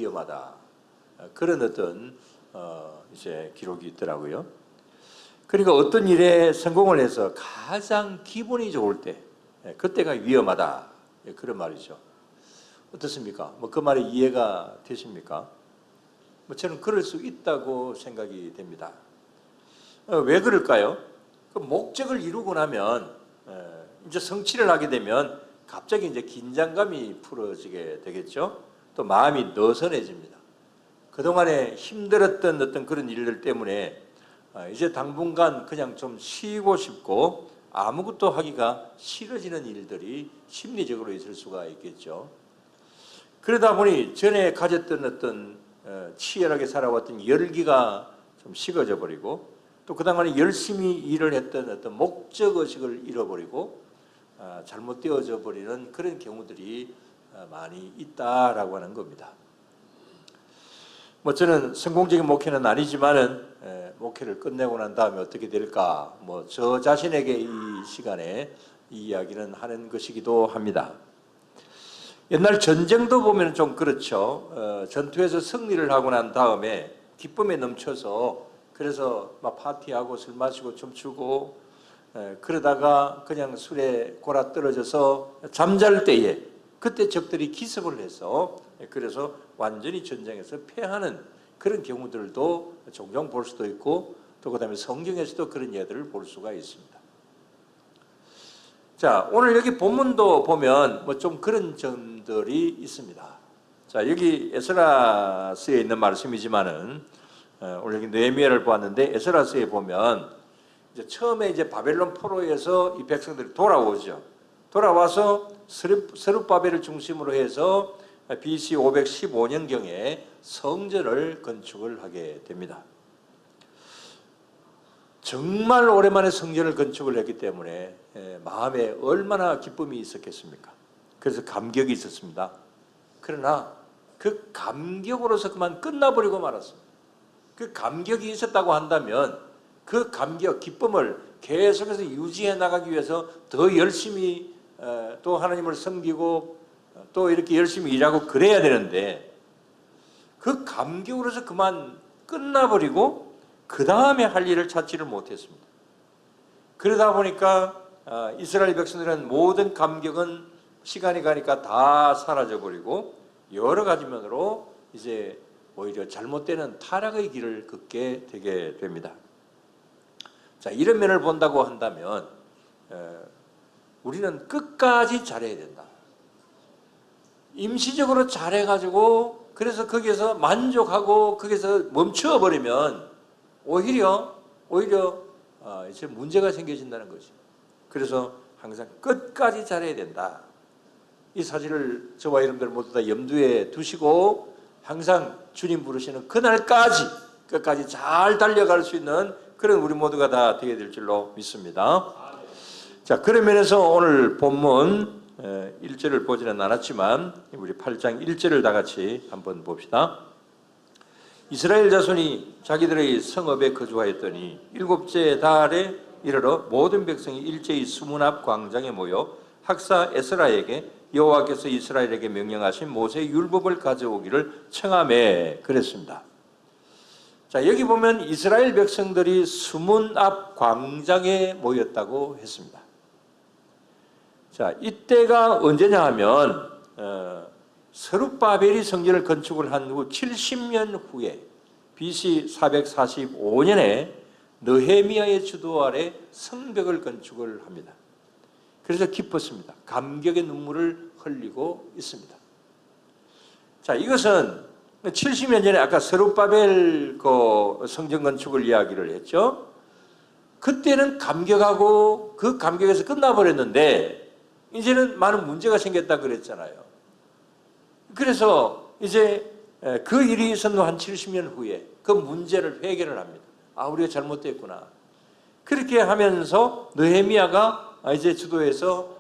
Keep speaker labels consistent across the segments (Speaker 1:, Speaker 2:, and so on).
Speaker 1: 위험하다. 그런 어떤 이제 기록이 있더라고요. 그러니까 어떤 일에 성공을 해서 가장 기분이 좋을 때 그때가 위험하다. 그런 말이죠. 어떻습니까? 뭐 그 말이 이해가 되십니까? 뭐 저는 그럴 수 있다고 생각이 됩니다. 왜 그럴까요? 그 목적을 이루고 나면 이제 성취를 하게 되면 갑자기 이제 긴장감이 풀어지게 되겠죠. 또 마음이 느슨해집니다. 그동안에 힘들었던 어떤 그런 일들 때문에 이제 당분간 그냥 좀 쉬고 싶고 아무것도 하기가 싫어지는 일들이 심리적으로 있을 수가 있겠죠. 그러다 보니 전에 가졌던 어떤 치열하게 살아왔던 열기가 좀 식어져 버리고 또 그동안에 열심히 일을 했던 어떤 목적의식을 잃어버리고 잘못되어져 버리는 그런 경우들이 많이 있다라고 하는 겁니다. 뭐 저는 성공적인 목회는 아니지만은 목회를 끝내고 난 다음에 어떻게 될까? 뭐 저 자신에게 이 시간에 이 이야기는 하는 것이기도 합니다. 옛날 전쟁도 보면 좀 그렇죠. 전투에서 승리를 하고 난 다음에 기쁨에 넘쳐서 그래서 막 파티하고 술 마시고 춤추고 그러다가 그냥 술에 골아 떨어져서 잠잘 때에 그때 적들이 기습을 해서 그래서 완전히 전쟁에서 패하는 그런 경우들도 종종 볼 수도 있고 또 그다음에 성경에서도 그런 예들을 볼 수가 있습니다. 자, 오늘 여기 본문도 보면 뭐 좀 그런 점들이 있습니다. 자, 여기 에스라서에 있는 말씀이지만은 오늘 여기 느헤미야를 보았는데 에스라서에 보면 이제 처음에 이제 바벨론 포로에서 이 백성들이 돌아오죠. 돌아와서 스룹바벨을 중심으로 해서 BC 515년경에 성전을 건축을 하게 됩니다. 정말 오랜만에 성전을 건축을 했기 때문에 마음에 얼마나 기쁨이 있었겠습니까? 그래서 감격이 있었습니다. 그러나 그 감격으로서 그만 끝나버리고 말았습니다. 그 감격이 있었다고 한다면 그 감격, 기쁨을 계속해서 유지해 나가기 위해서 더 열심히 또 하나님을 섬기고 또 이렇게 열심히 일하고 그래야 되는데 그 감격으로서 그만 끝나버리고 그 다음에 할 일을 찾지를 못했습니다. 그러다 보니까 이스라엘 백성들은 모든 감격은 시간이 가니까 다 사라져버리고 여러 가지 면으로 이제 오히려 잘못되는 타락의 길을 걷게 되게 됩니다. 자, 이런 면을 본다고 한다면 우리는 끝까지 잘해야 된다. 임시적으로 잘해가지고 그래서 거기에서 만족하고 거기서 멈춰버리면 오히려 이제 문제가 생겨진다는 것이죠. 그래서 항상 끝까지 잘해야 된다. 이 사실을 저와 여러분들 모두 다 염두에 두시고 항상 주님 부르시는 그날까지 끝까지 잘 달려갈 수 있는 그런 우리 모두가 다 되게 될 줄로 믿습니다. 자, 그런 면에서 오늘 본문 1절을 보지는 않았지만 우리 8장 1절을 다 같이 한번 봅시다. 이스라엘 자손이 자기들의 성읍에 거주하였더니 일곱째 달에 이르러 모든 백성이 일제히 수문 앞 광장에 모여 학사 에스라에게 여호와께서 이스라엘에게 명령하신 모세의 율법을 가져오기를 청하매 그랬습니다. 자, 여기 보면 이스라엘 백성들이 수문 앞 광장에 모였다고 했습니다. 자, 이때가 언제냐 하면 스룹바벨이 성전을 건축을 한 후 70년 후에 BC 445년에 느헤미야의 주도 아래 성벽을 건축을 합니다. 그래서 기뻤습니다. 감격의 눈물을 흘리고 있습니다. 자, 이것은 70년 전에 아까 스룹바벨 그 성전 건축을 이야기를 했죠. 그때는 감격하고 그 감격에서 끝나버렸는데 이제는 많은 문제가 생겼다 그랬잖아요. 그래서 이제 그 일이 있은 한 70년 후에 그 문제를 해결을 합니다. 아, 우리가 잘못됐구나. 그렇게 하면서 느헤미야가 이제 주도해서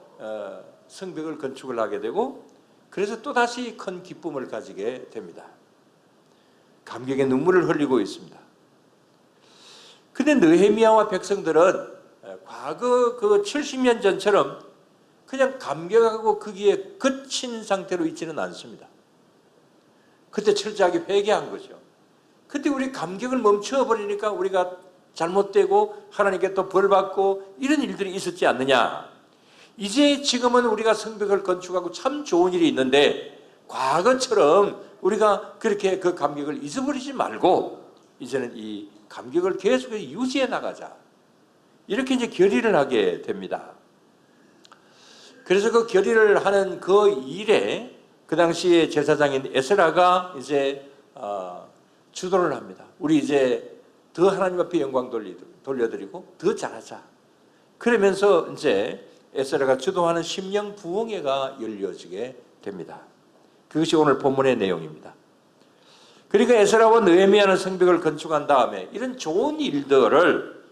Speaker 1: 성벽을 건축을 하게 되고 그래서 또다시 큰 기쁨을 가지게 됩니다. 감격의 눈물을 흘리고 있습니다. 근데 느헤미야와 백성들은 과거 그 70년 전처럼 그냥 감격하고 거기에 그친 상태로 있지는 않습니다. 그때 철저하게 회개한 거죠. 그때 우리 감격을 멈춰버리니까 우리가 잘못되고 하나님께 또 벌받고 이런 일들이 있었지 않느냐. 이제 지금은 우리가 성벽을 건축하고 참 좋은 일이 있는데 과거처럼 우리가 그렇게 그 감격을 잊어버리지 말고 이제는 이 감격을 계속해서 유지해 나가자. 이렇게 이제 결의를 하게 됩니다. 그래서 그 결의를 하는 그 일에 그 당시에 제사장인 에스라가 이제 주도를 합니다. 우리 이제 더 하나님 앞에 영광 돌려드리고 더 잘하자. 그러면서 이제 에스라가 주도하는 심령 부흥회가 열려지게 됩니다. 그것이 오늘 본문의 내용입니다. 그러니까 에스라와 느헤미야는 성벽을 건축한 다음에 이런 좋은 일들을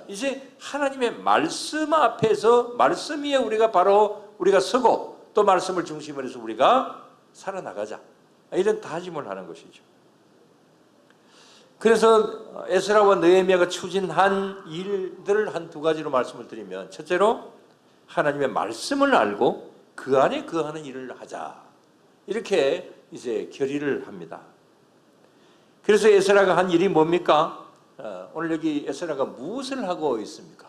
Speaker 1: 이제 하나님의 말씀 앞에서 말씀 위에 우리가 서고 또 말씀을 중심으로 해서 우리가 살아나가자. 이런 다짐을 하는 것이죠. 그래서 에스라와 느헤미야가 추진한 일들을 한 두 가지로 말씀을 드리면, 첫째로 하나님의 말씀을 알고 그 안에 거하는 일을 하자. 이렇게 이제 결의를 합니다. 그래서 에스라가 한 일이 뭡니까? 오늘 여기 에스라가 무엇을 하고 있습니까?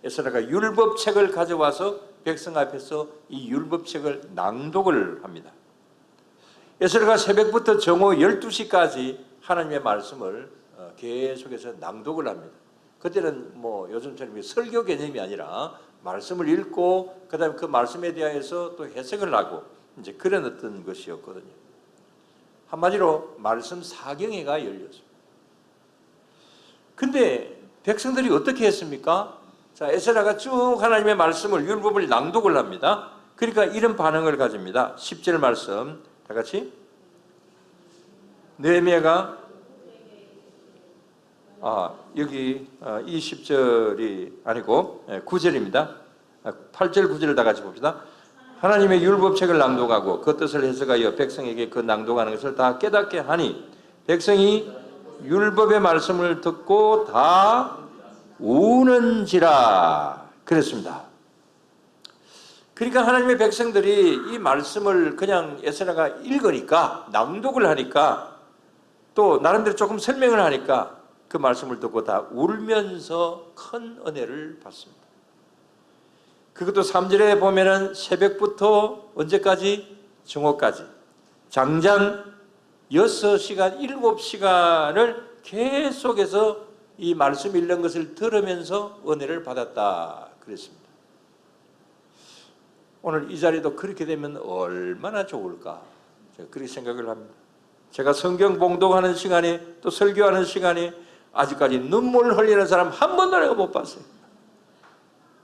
Speaker 1: 에스라가 율법책을 가져와서 백성 앞에서 이 율법책을 낭독을 합니다. 에스라가 새벽부터 정오 12시까지 하나님의 말씀을 계속해서 낭독을 합니다. 그때는 뭐 요즘처럼 설교 개념이 아니라 말씀을 읽고 그다음에 그 말씀에 대해서 또 해석을 하고 이제 그런 어떤 것이었거든요. 한마디로 말씀 사경회가 열렸습니다. 근데 백성들이 어떻게 했습니까? 자, 에스라가 쭉 하나님의 말씀을 율법을 낭독을 합니다. 그러니까 이런 반응을 가집니다. 10절 말씀 다 같이. 느헤미야가 여기 이 10절이 아니고 9절입니다. 8절 9절을 다 같이 봅시다. 하나님의 율법책을 낭독하고 그 뜻을 해석하여 백성에게 그 낭독하는 것을 다 깨닫게 하니 백성이 율법의 말씀을 듣고 다 우는지라 그랬습니다. 그러니까 하나님의 백성들이 이 말씀을 그냥 에스라가 읽으니까, 낭독을 하니까, 또 나름대로 조금 설명을 하니까 그 말씀을 듣고 다 울면서 큰 은혜를 받습니다. 그것도 3절에 보면은 새벽부터 언제까지? 정오까지 장장 6시간, 7시간을 계속해서 이 말씀 읽는 것을 들으면서 은혜를 받았다 그랬습니다. 오늘 이 자리도 그렇게 되면 얼마나 좋을까, 제가 그렇게 생각을 합니다. 제가 성경 봉독하는 시간에 또 설교하는 시간에 아직까지 눈물 흘리는 사람 한 번도 내가 못 봤어요.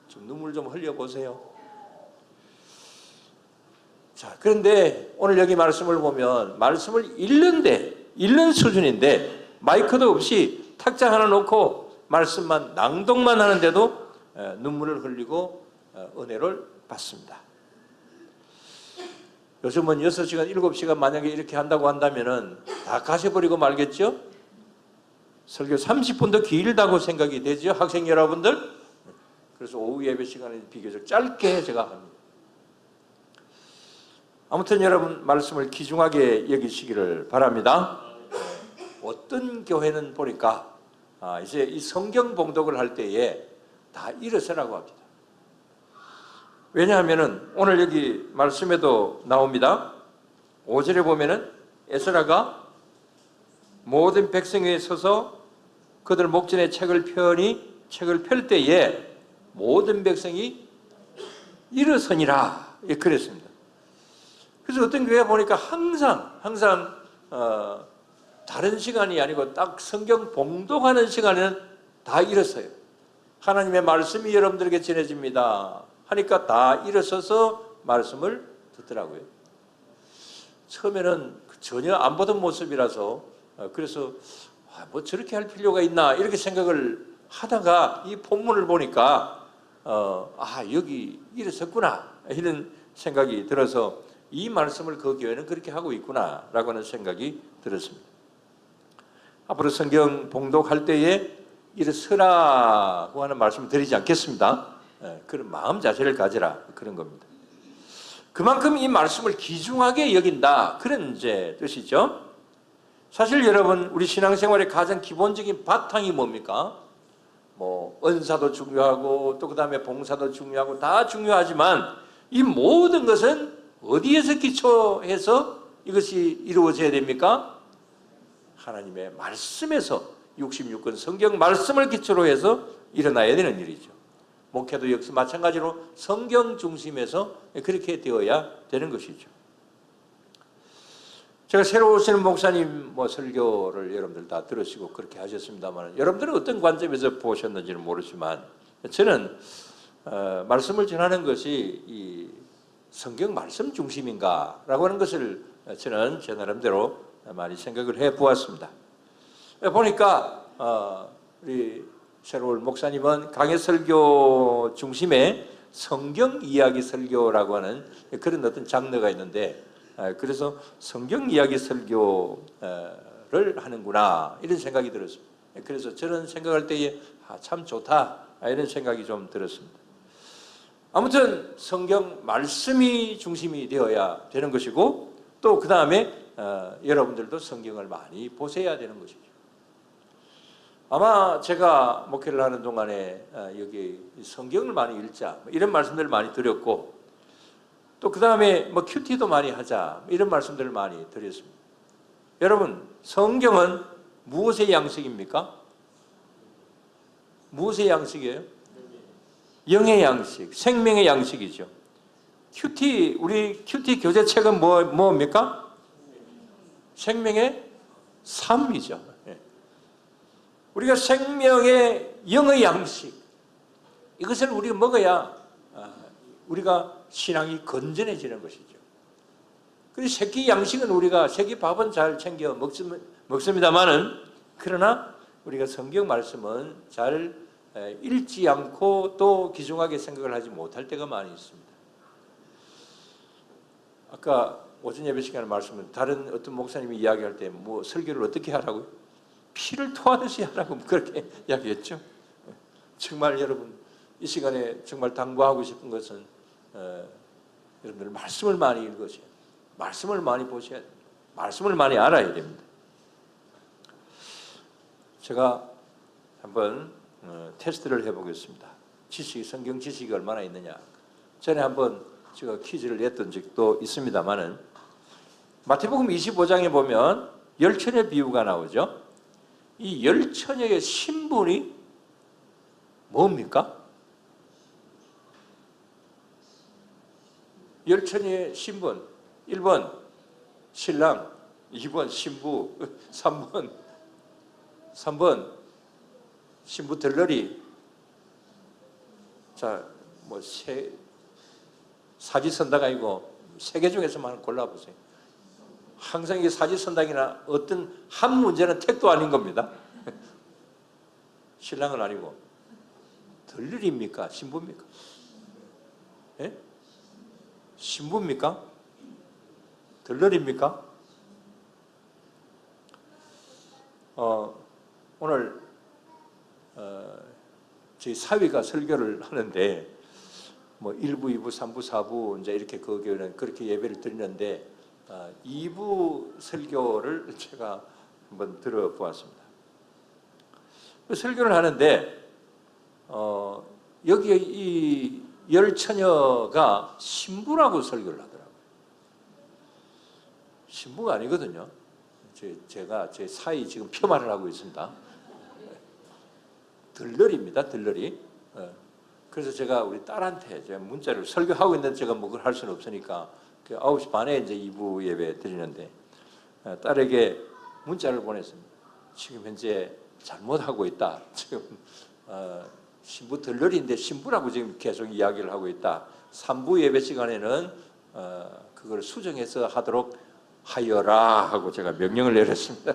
Speaker 1: 좀 눈물 좀 흘려보세요. 자, 그런데 오늘 여기 말씀을 보면 말씀을 읽는 수준인데 마이크도 없이 탁자 하나 놓고 말씀만 낭독만 하는데도 눈물을 흘리고 은혜를 받습니다. 요즘은 6시간, 7시간 만약에 이렇게 한다고 한다면은 다 가셔버리고 말겠죠? 설교 30분도 길다고 생각이 되죠, 학생 여러분들? 그래서 오후 예배 시간에 비교적 짧게 제가 합니다. 아무튼 여러분 말씀을 귀중하게 여기시기를 바랍니다. 어떤 교회는 보니까 이제 이 성경 봉독을 할 때에 다 일어서라고 합니다. 왜냐하면은 오늘 여기 말씀에도 나옵니다. 5절에 보면은 에스라가 모든 백성에 서서 그들 목전에 책을 펴니 책을 펼 때에 모든 백성이 일어서니라, 예, 그랬습니다. 그래서 어떤 교회 보니까 항상 다른 시간이 아니고 딱 성경 봉독하는 시간에는 다 일어서요. 하나님의 말씀이 여러분들에게 전해집니다 하니까 다 일어서서 말씀을 듣더라고요. 처음에는 전혀 안 보던 모습이라서 그래서 뭐 저렇게 할 필요가 있나 이렇게 생각을 하다가 이 본문을 보니까 여기 일어섰구나 이런 생각이 들어서 이 말씀을 그 교회는 그렇게 하고 있구나 라고 하는 생각이 들었습니다. 앞으로 성경 봉독할 때에 일어서라고 하는 말씀을 드리지 않겠습니다. 그런 마음 자세를 가지라, 그런 겁니다. 그만큼 이 말씀을 귀중하게 여긴다. 그런 이제 뜻이죠. 사실 여러분, 우리 신앙생활의 가장 기본적인 바탕이 뭡니까? 뭐 은사도 중요하고 또 그다음에 봉사도 중요하고 다 중요하지만 이 모든 것은 어디에서 기초해서 이것이 이루어져야 됩니까? 하나님의 말씀에서 66권 성경 말씀을 기초로 해서 일어나야 되는 일이죠. 목회도 역시 마찬가지로 성경 중심에서 그렇게 되어야 되는 것이죠. 제가 새로 오시는 목사님 설교를 여러분들 다 들으시고 그렇게 하셨습니다만 여러분들은 어떤 관점에서 보셨는지는 모르지만 저는 말씀을 전하는 것이 이 성경 말씀 중심인가라고 하는 것을 저는 제 나름대로 많이 생각을 해보았습니다. 보니까 우리 새로 올 목사님은 강해 설교 중심의 성경 이야기 설교라고 하는 그런 어떤 장르가 있는데 그래서 성경 이야기 설교를 하는구나 이런 생각이 들었습니다. 그래서 저는 생각할 때에 참 좋다 이런 생각이 좀 들었습니다. 아무튼 성경 말씀이 중심이 되어야 되는 것이고 또 그 다음에 여러분들도 성경을 많이 보셔야 되는 것이죠. 아마 제가 목회를 하는 동안에 여기 성경을 많이 읽자 이런 말씀들을 많이 드렸고 또 그 다음에 큐티도 많이 하자 이런 말씀들을 많이 드렸습니다. 여러분, 성경은 무엇의 양식입니까? 무엇의 양식이에요? 영의 양식, 생명의 양식이죠. 우리 큐티 교재책은 뭡니까? 생명의 삶이죠. 우리가 생명의 영의 양식, 이것을 우리가 먹어야 우리가 신앙이 건전해지는 것이죠. 그래서 새끼 양식은 우리가 새끼 밥은 잘 챙겨 먹습니다만은 그러나 우리가 성경 말씀은 잘 읽지 않고 또 귀중하게 생각을 하지 못할 때가 많이 있습니다. 아까 오전 예배 시간에 말씀은 다른 어떤 목사님이 이야기할 때 설교를 어떻게 하라고요? 피를 토하듯이 하라고 그렇게 이야기했죠. 정말 여러분 이 시간에 정말 당부하고 싶은 것은 여러분들 말씀을 많이 읽으셔야 돼요. 말씀을 많이 보셔야 됩니다. 말씀을 많이 알아야 됩니다. 제가 한번 테스트를 해보겠습니다. 성경 지식이 얼마나 있느냐. 전에 한번 제가 퀴즈를 냈던 적도 있습니다만은 마태복음 25장에 보면 열처녀 비유가 나오죠. 이 열처녀의 신분이 뭡니까? 열처녀의 신분 1번 신랑, 2번 신부, 3번 신부 들러리. 자, 사지선다가 아니고 세 개 중에서만 골라보세요. 항상 이게 사지선다기나 어떤 한 문제는 택도 아닌 겁니다. 신랑은 아니고 들러리입니까? 신부입니까? 예? 신부입니까? 들러리입니까? 오늘 저희 사위가 설교를 하는데 1부, 2부, 3부, 4부 이제 이렇게 그렇게 예배를 드리는데 2부 설교를 제가 한번 들어보았습니다. 그 설교를 하는데 여기에 이 열처녀가 신부라고 설교를 하더라고요. 신부가 아니거든요. 제가 제 사이 지금 폄하를 하고 있습니다. 들러리입니다. 들러리. 그래서 제가 우리 딸한테 제가 문자를 설교하고 있는데 제가 그걸 할 수는 없으니까 9시 반에 이제 2부 예배 드리는데 딸에게 문자를 보냈습니다. 지금 현재 잘못하고 있다. 지금 신부 들러리인데 신부라고 지금 계속 이야기를 하고 있다. 3부 예배 시간에는 그걸 수정해서 하도록 하여라 하고 제가 명령을 내렸습니다.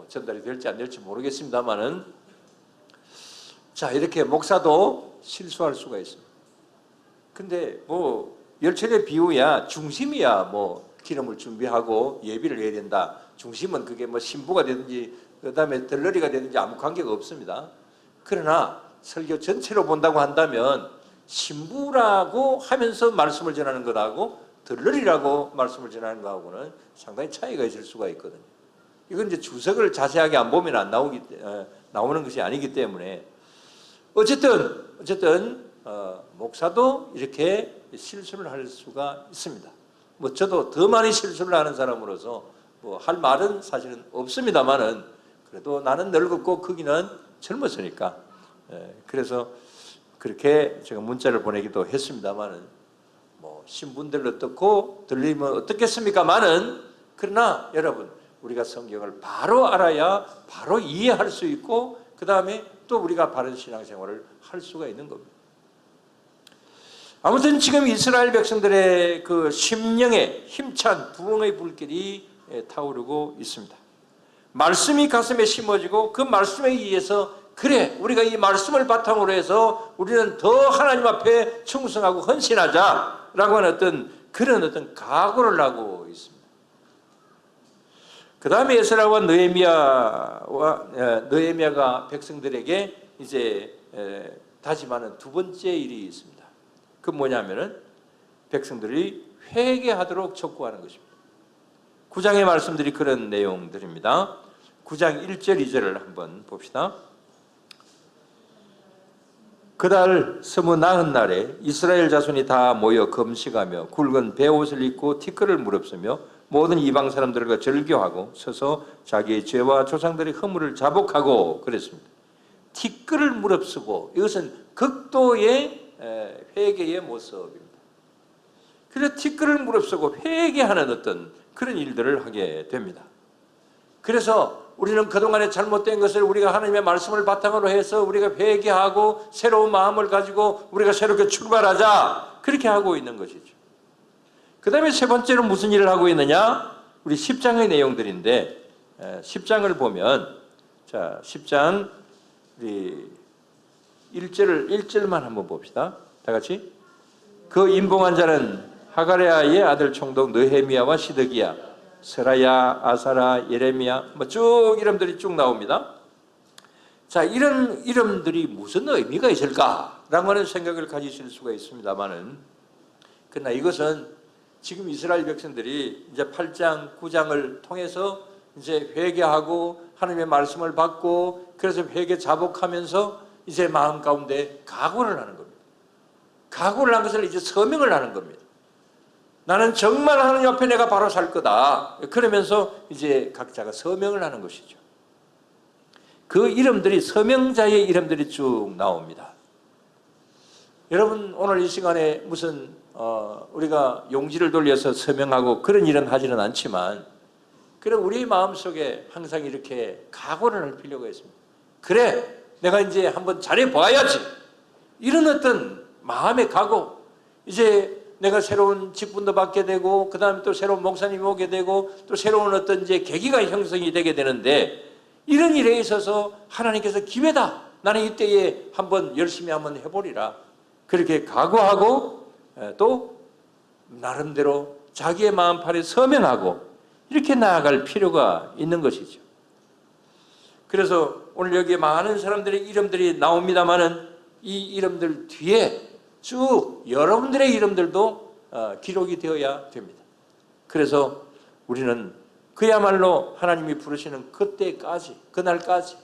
Speaker 1: 전달이 될지 안 될지 모르겠습니다만은 자, 이렇게 목사도 실수할 수가 있습니다. 근데 열처녀 비유야 중심이야 기름을 준비하고 예비를 해야 된다. 중심은 그게 신부가 되든지 그다음에 들러리가 되든지 아무 관계가 없습니다. 그러나 설교 전체로 본다고 한다면 신부라고 하면서 말씀을 전하는 것하고 들러리라고 말씀을 전하는 것하고는 상당히 차이가 있을 수가 있거든요. 이건 이제 주석을 자세하게 안 보면 안 나오는 것이 아니기 때문에 어쨌든 목사도 이렇게 실수를 할 수가 있습니다. 뭐 저도 더 많이 실수를 하는 사람으로서 뭐 할 말은 사실은 없습니다만은 그래도 나는 늙었고 거기는 젊었으니까 그래서 그렇게 제가 문자를 보내기도 했습니다만은 뭐 신분들 어떻고 들리면 어떻겠습니까만은 그러나 여러분 우리가 성경을 바로 알아야 바로 이해할 수 있고 그 다음에 또 우리가 바른 신앙생활을 할 수가 있는 겁니다. 아무튼 지금 이스라엘 백성들의 그 심령에 힘찬 부흥의 불길이 타오르고 있습니다. 말씀이 가슴에 심어지고 그 말씀에 의해서 그래 우리가 이 말씀을 바탕으로 해서 우리는 더 하나님 앞에 충성하고 헌신하자라고 하는 그런 어떤 각오를 하고 있습니다. 그 다음에 에스라와 느헤미야가 백성들에게 이제 다짐하는 두 번째 일이 있습니다. 그 뭐냐면은 백성들이 회개하도록 촉구하는 것입니다. 9장의 말씀들이 그런 내용들입니다. 9장 1절 2절을 한번 봅시다. 그달 스무 나흔 날에 이스라엘 자손이 다 모여 금식하며 굵은 베옷을 입고 티끌을 무릅쓰며 모든 이방 사람들과 절교하고 서서 자기의 죄와 조상들의 허물을 자복하고 그랬습니다. 티끌을 무릅쓰고 이것은 극도의 회개의 모습입니다. 그래서 티끌을 무릅쓰고 회개하는 어떤 그런 일들을 하게 됩니다. 그래서 우리는 그동안에 잘못된 것을 우리가 하나님의 말씀을 바탕으로 해서 우리가 회개하고 새로운 마음을 가지고 우리가 새롭게 출발하자 그렇게 하고 있는 것이죠. 그 다음에 세 번째로 무슨 일을 하고 있느냐? 우리 10장의 내용들인데 10장을 보면 자 10장 우리 1절만 한번 봅시다. 다 같이. 그 임봉한 자는 하가랴의 아들 총독 느헤미야와 시드기야, 스라야, 아사라, 예레미야 쭉 이름들이 쭉 나옵니다. 자 이런 이름들이 무슨 의미가 있을까라고 하는 생각을 가지실 수가 있습니다만은 그러나 이것은 지금 이스라엘 백성들이 이제 8장, 9장을 통해서 이제 회개하고 하나님의 말씀을 받고 그래서 회개 자복하면서 이제 마음 가운데 각오를 하는 겁니다. 각오를 한 것을 이제 서명을 하는 겁니다. 나는 정말 하나님 앞에 내가 바로 살 거다. 그러면서 이제 각자가 서명을 하는 것이죠. 그 이름들이 서명자의 이름들이 쭉 나옵니다. 여러분 오늘 이 시간에 무슨 우리가 용지를 돌려서 서명하고 그런 일은 하지는 않지만 그럼 우리 마음속에 항상 이렇게 각오를 할 필요가 있습니다. 그래 내가 이제 한번 잘해봐야지 이런 어떤 마음의 각오 이제 내가 새로운 직분도 받게 되고 그 다음에 또 새로운 목사님이 오게 되고 또 새로운 어떤 이제 계기가 형성이 되게 되는데 이런 일에 있어서 하나님께서 기회다 나는 이때에 한번 열심히 한번 해보리라 그렇게 각오하고 또 나름대로 자기의 마음판에 서명하고 이렇게 나아갈 필요가 있는 것이죠. 그래서 오늘 여기에 많은 사람들의 이름들이 나옵니다마는 이 이름들 뒤에 쭉 여러분들의 이름들도 기록이 되어야 됩니다. 그래서 우리는 그야말로 하나님이 부르시는 그때까지 그날까지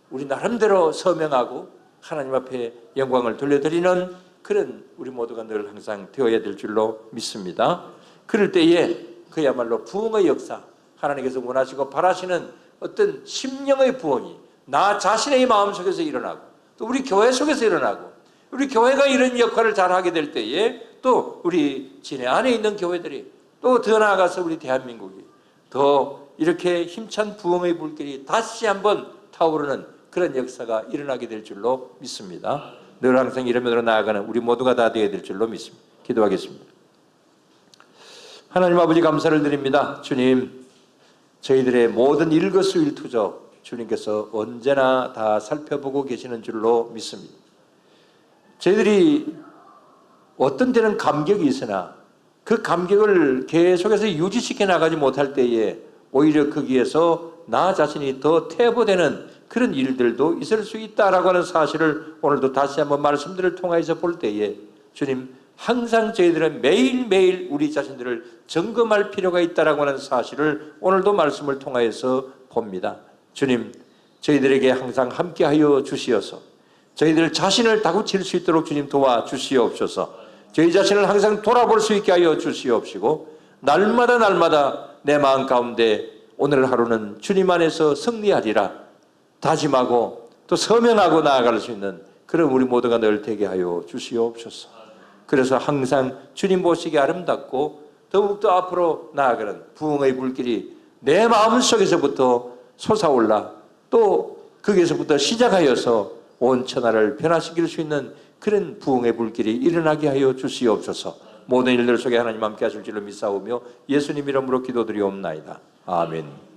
Speaker 1: 우리 나름대로 서명하고 하나님 앞에 영광을 돌려드리는 그런 우리 모두가 늘 항상 되어야 될 줄로 믿습니다. 그럴 때에 그야말로 부흥의 역사 하나님께서 원하시고 바라시는 어떤 심령의 부흥이 나 자신의 마음속에서 일어나고 또 우리 교회 속에서 일어나고 우리 교회가 이런 역할을 잘하게 될 때에 또 우리 진해 안에 있는 교회들이 또 더 나아가서 우리 대한민국이 더 이렇게 힘찬 부흥의 불길이 다시 한번 타오르는 그런 역사가 일어나게 될 줄로 믿습니다. 늘 항상 이러면으로 나아가는 우리 모두가 다 되어야 될 줄로 믿습니다. 기도하겠습니다. 하나님 아버지 감사를 드립니다. 주님 저희들의 모든 일거수일투족 주님께서 언제나 다 살펴보고 계시는 줄로 믿습니다. 저희들이 어떤 때는 감격이 있으나 그 감격을 계속해서 유지시켜 나가지 못할 때에 오히려 거기에서 나 자신이 더 퇴보되는 그런 일들도 있을 수 있다라고 하는 사실을 오늘도 다시 한번 말씀들을 통해서 볼 때에 주님 항상 저희들은 매일매일 우리 자신들을 점검할 필요가 있다라고 하는 사실을 오늘도 말씀을 통하여서 봅니다. 주님 저희들에게 항상 함께하여 주시어서 저희들 자신을 다그칠 수 있도록 주님 도와주시옵소서. 저희 자신을 항상 돌아볼 수 있게 하여 주시옵시고 날마다 내 마음 가운데 오늘 하루는 주님 안에서 승리하리라 다짐하고 또 서명하고 나아갈 수 있는 그런 우리 모두가 늘 되게 하여 주시옵소서. 그래서 항상 주님 보시기에 아름답고 더욱더 앞으로 나아가는 부흥의 불길이 내 마음속에서부터 솟아올라 또 거기에서부터 시작하여서 온 천하를 변화시킬 수 있는 그런 부흥의 불길이 일어나게 하여 주시옵소서. 모든 일들 속에 하나님 함께 하실 줄로 믿사오며 예수님 이름으로 기도드리옵나이다. 아멘.